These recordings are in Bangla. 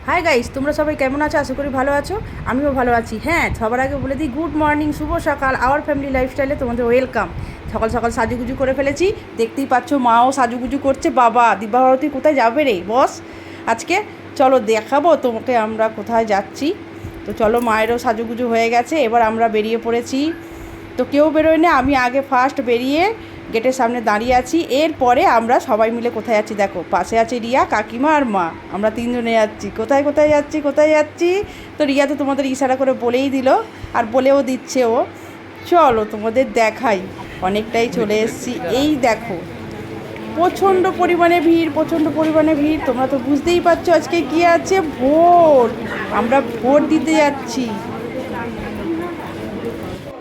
হাই গাইস, তোমরা সবাই কেমন আছো? আশা করি ভালো আছো। আমিও ভালো আছি। হ্যাঁ, সবার আগে বলে দিই গুড মর্নিং, শুভ সকাল। আওয়ার ফ্যামিলি লাইফস্টাইলে তোমাদের ওয়েলকাম। সকাল সকাল সাজুগুজু করে ফেলেছি, দেখতেই পাচ্ছ। মাও সাজুগুজু করছে। বাবা দিব্যাভারতী কোথায় যাবে রে বস আজকে? চলো দেখাবো তোমাকে আমরা কোথায় যাচ্ছি। তো চলো, মায়েরও সাজুগুজু হয়ে গেছে, এবার আমরা বেরিয়ে পড়েছি। তো কেউ বেরোয় না, আমি আগে ফার্স্ট বেরিয়ে গেটের সামনে দাঁড়িয়ে আছি। এরপরে আমরা সবাই মিলে কোথায় যাচ্ছি দেখো, পাশে আছে রিয়া, কাকিমা আর মা। আমরা তিনজনে যাচ্ছি। কোথায় কোথায় যাচ্ছি, কোথায় যাচ্ছি? তো রিয়া তো তোমাদের ইশারা করে বলেই দিল, আর বলেও দিচ্ছে ও। চলো তোমাদের দেখাই। অনেকটাই চলে এসেছি। এই দেখো, প্রচণ্ড পরিমাণে ভিড়, প্রচণ্ড পরিমাণে ভিড়। তোমরা তো বুঝতেই পারছো আজকে কী আছে, ভোট। আমরা ভোট দিতে যাচ্ছি।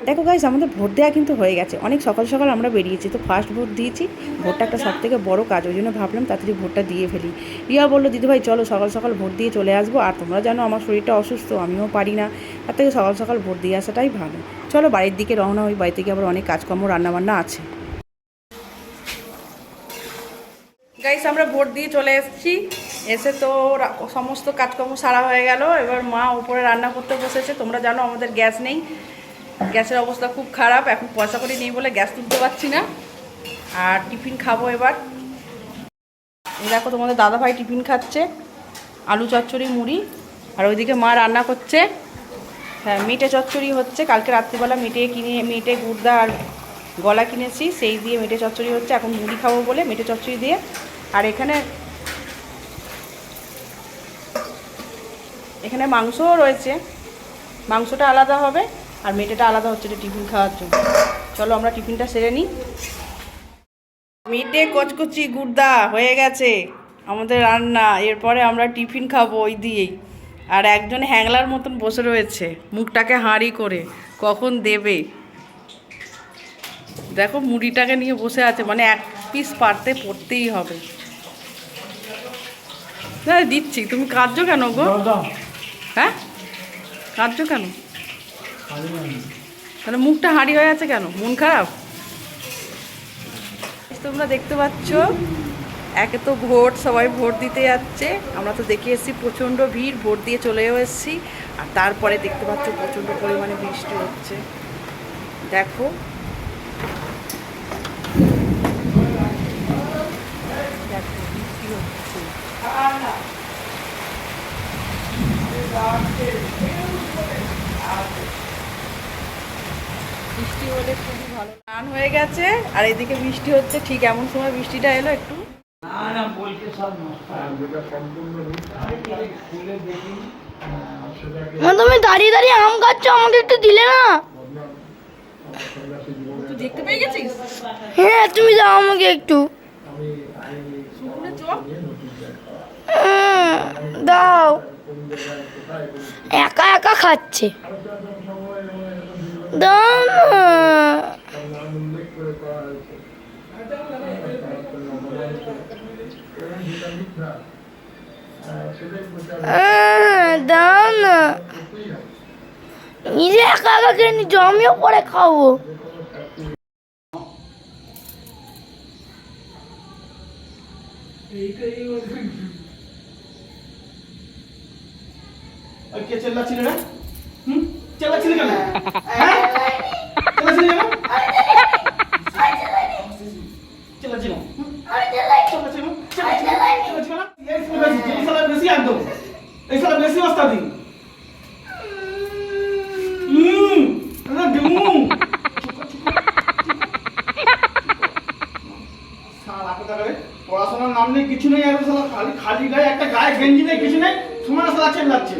দেখো গাইস, আমাদের ভোট দেওয়া কিন্তু হয়ে গেছে। অনেক সকাল সকাল আমরা বেরিয়েছি, তো ফার্স্ট ভোট দিয়েছি। ভোটটা একটা সবথেকে বড় কাজ, ওই জন্য ভাবলাম তাড়াতাড়ি ভোটটা দিয়ে ফেলি। রিয়া বললো দিদিভাই চলো সকাল সকাল ভোট দিয়ে চলে আসবো, আর তোমরা জানো আমার শরীরটা অসুস্থ, আমিও পারি না, তার থেকে সকাল সকাল ভোট দিয়ে আসাটাই ভালো। চলো বাড়ির দিকে রওনা হই, বাড়িতে গিয়ে আবার অনেক কাজকর্ম রান্নাবান্না আছে। গাইস, আমরা ভোট দিয়ে চলে এসেছি। এসে তো সমস্ত কাজকর্ম সারা হয়ে গেল। এবার মা উপরে রান্না করতে বসেছে। তোমরা জানো আমাদের গ্যাস নেই, গ্যাসের অবস্থা খুব খারাপ। এখন পয়সা করে নেই বলে গ্যাস তুলতে পারছি না। আর টিফিন খাবো এবার। দেখো তোমাদের দাদাভাই টিফিন খাচ্ছে, আলু চচ্চড়ি মুড়ি। আর ওইদিকে মা রান্না করছে। হ্যাঁ, মেটে চচ্চড়ি হচ্ছে। কালকে রাত্রিবেলা মেটে গুড়দা আর গলা কিনেছি, সেই দিয়ে মেটে চচ্চড়ি হচ্ছে। এখন মুড়ি খাবো বলে মেটে চচ্চড়ি দিয়ে। আর এখানে মাংসও রয়েছে, মাংসটা আলাদা হবে আর মেটেটা আলাদা হচ্ছে টিফিন খাওয়ার জন্য। চলো আমরা টিফিনটা সেরে নিই। মেটে কচকচি গুড়দা হয়ে গেছে আমাদের রান্না। এরপরে আমরা টিফিন খাবো ওই দিয়েই। আর একজন হ্যাংলার মতন বসে রয়েছে, মুখটাকে হাঁড়ি করে, কখন দেবে। দেখো মুড়িটাকে নিয়ে বসে আছে, মানে এক পিস পড়তেই হবে। হ্যাঁ দিচ্ছি, তুমি কাঁদছো কেন গো? হ্যাঁ কাঁদছো কেন? তাহলে মুখটা হাঁড়ি হয়ে আছে কেন? মন খারাপ? তোমরা দেখতে পাচ্ছ, একে তো ভোট, সবাই ভোট দিতে যাচ্ছে। আমরা তো দেখে এসেছি প্রচণ্ড ভিড়, ভোট দিয়ে চলেও এসেছি। আর তারপরে দেখতে পাচ্ছ প্রচণ্ড পরিমাণে বৃষ্টি হচ্ছে। দেখো বৃষ্টি হচ্ছে। বৃষ্টি হলে খুবই ভালো। স্নান হয়ে গেছে আর এদিকে বৃষ্টি হচ্ছে। ঠিক এমন সময় বৃষ্টিটা এলো একটু। তুমি দাঁড়িয়ে দাঁড়িয়ে আম খাচ্ছ, আমাকে একটু দিলে না? তুই দেখতে পেয়ে গেছিস? হ্যাঁ, তুমি দাও আমাকে একটু। দাও। একা একা খাচ্ছে, দাও না। দাও না, নিজে একা একা খেয়ে নিচ্ছ, আমিও পরে খাবো। কে চেল্লাচ্ছিল না? চেল্লাচ্ছিল কেন? চেল্লাচ্ছিল কেন? চেল্লাচ্ছিল বেশি একদম, এই সালা বেশি ওস্তাদি। পড়াশোনার নাম নেই, কিছু নেই। আর খালি খালি গায়ে একটা গায়ে গেঞ্জি নেই, কিছু নেই, সমান সালা চেল্লাচ্ছে।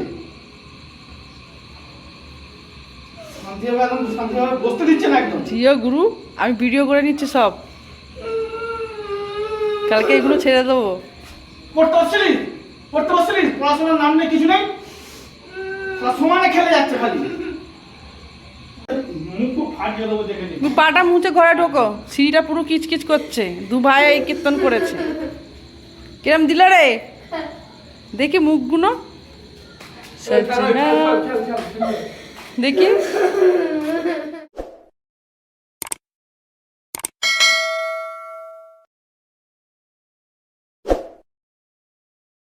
শান্তিভাবে বসতে দিচ্ছে না একদম। জিও গুরু, আমি ভিডিও করে নিচ্ছি সব, কালকে এগুলো ছেড়ে দেবো। পড়তে বসছিলিস, পড়াশোনার নাম নেই, কিছু নেই, সমানে খেলে যাচ্ছে খালি। তুমি পাটা মুছে ঘরে ঢোকো, সিঁড়িটা পুরো কিচকিচ করছে। দু ভাই এই কীর্তন করেছে। কিরম দিল রে দেখি মুখগুলো, দেখি